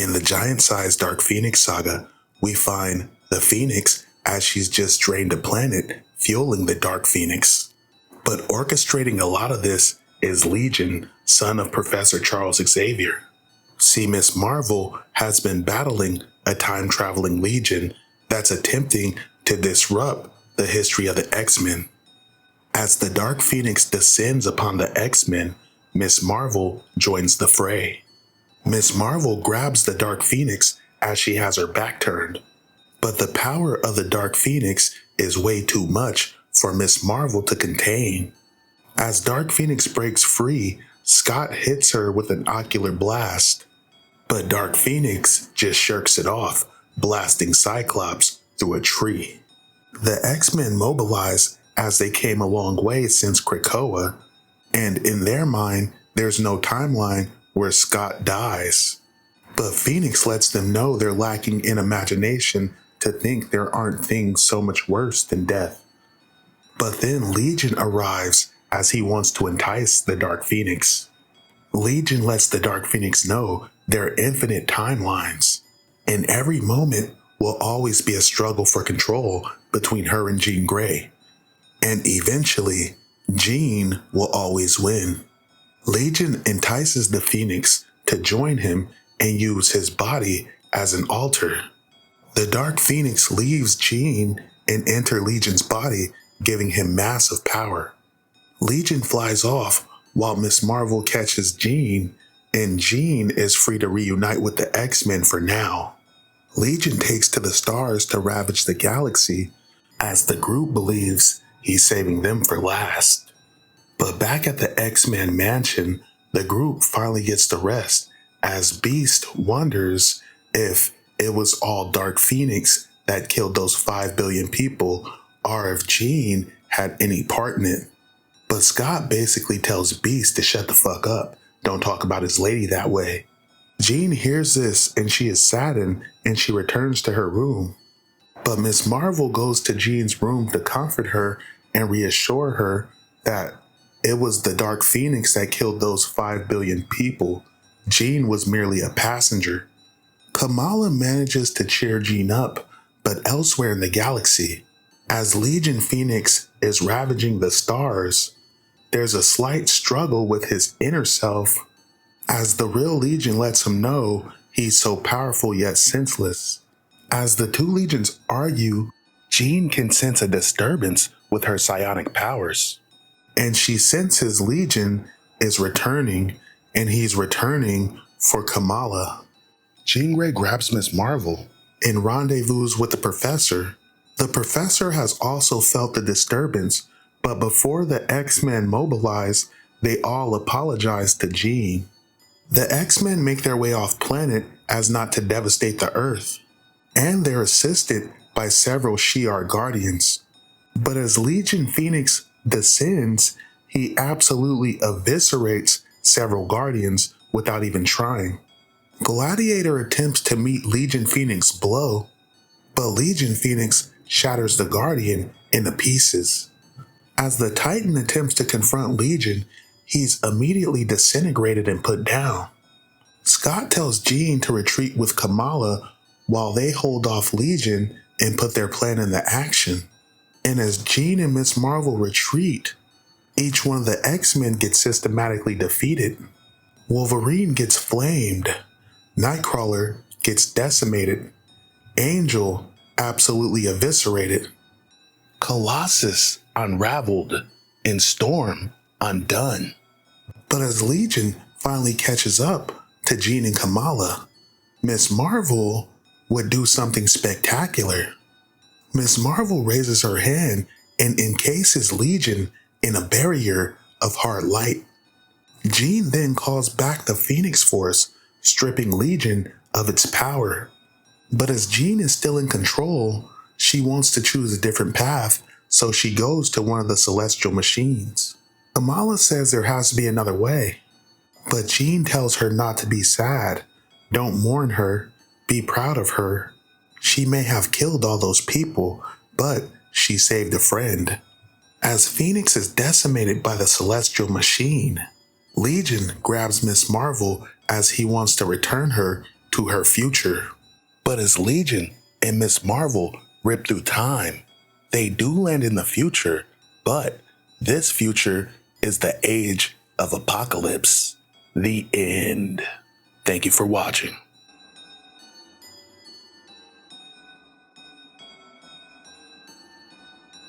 In the giant-sized Dark Phoenix saga, we find the Phoenix as she's just drained a planet, fueling the Dark Phoenix. But orchestrating a lot of this is Legion, son of Professor Charles Xavier. See, Miss Marvel has been battling a time-traveling Legion that's attempting to disrupt the history of the X-Men. As the Dark Phoenix descends upon the X-Men, Miss Marvel joins the fray. Miss Marvel grabs the Dark Phoenix as she has her back turned. But the power of the Dark Phoenix is way too much for Miss Marvel to contain. As Dark Phoenix breaks free, Scott hits her with an ocular blast. But Dark Phoenix just shirks it off, blasting Cyclops through a tree. The X-Men mobilize as they came a long way since Krakoa, and in their mind, there's no timeline where Scott dies. But Phoenix lets them know they're lacking in imagination to think there aren't things so much worse than death. But then Legion arrives as he wants to entice the Dark Phoenix. Legion lets the Dark Phoenix know there are infinite timelines, and every moment will always be a struggle for control between her and Jean Grey. And eventually, Jean will always win. Legion entices the Phoenix to join him and use his body as an altar. The Dark Phoenix leaves Jean and enters Legion's body, giving him massive power. Legion flies off while Miss Marvel catches Jean, and Jean is free to reunite with the X-Men for now. Legion takes to the stars to ravage the galaxy, as the group believes he's saving them for last. But back at the X-Men mansion, the group finally gets to rest, as Beast wonders if it was all Dark Phoenix that killed those 5 billion people, or if Jean had any part in it. But Scott basically tells Beast to shut the fuck up, don't talk about his lady that way. Jean hears this and she is saddened and she returns to her room. But Miss Marvel goes to Jean's room to comfort her and reassure her that it was the Dark Phoenix that killed those 5 billion people. Jean was merely a passenger. Kamala manages to cheer Jean up, but elsewhere in the galaxy, as Legion Phoenix is ravaging the stars, there's a slight struggle with his inner self, as the real Legion lets him know he's so powerful yet senseless. As the two Legions argue, Jean can sense a disturbance with her psionic powers, and she senses Legion is returning, and he's returning for Kamala. Jean Grey grabs Miss Marvel and rendezvous with the Professor. The Professor has also felt the disturbance, but before the X-Men mobilize, they all apologize to Jean. The X-Men make their way off planet as not to devastate the Earth, and they're assisted by several Shi'ar guardians. But as Legion Phoenix descends, he absolutely eviscerates several guardians without even trying. Gladiator attempts to meet Legion Phoenix's blow, but Legion Phoenix shatters the Guardian into pieces. As the Titan attempts to confront Legion, he's immediately disintegrated and put down. Scott tells Jean to retreat with Kamala while they hold off Legion and put their plan into action. And as Jean and Miss Marvel retreat, each one of the X-Men gets systematically defeated. Wolverine gets flamed. Nightcrawler gets decimated. Angel absolutely eviscerated. Colossus unraveled, and Storm undone. But as Legion finally catches up to Jean and Kamala, Miss Marvel would do something spectacular. Miss Marvel raises her hand and encases Legion in a barrier of hard light. Jean then calls back the Phoenix Force, stripping Legion of its power. But as Jean is still in control, she wants to choose a different path, so she goes to one of the celestial machines. Kamala says there has to be another way, but Jean tells her not to be sad. Don't mourn her, be proud of her. She may have killed all those people, but she saved a friend. As Phoenix is decimated by the celestial machine, Legion grabs Miss Marvel as he wants to return her to her future. But as Legion and Miss Marvel rip through time, they do land in the future, but this future is the age of Apocalypse. The end. Thank you for watching.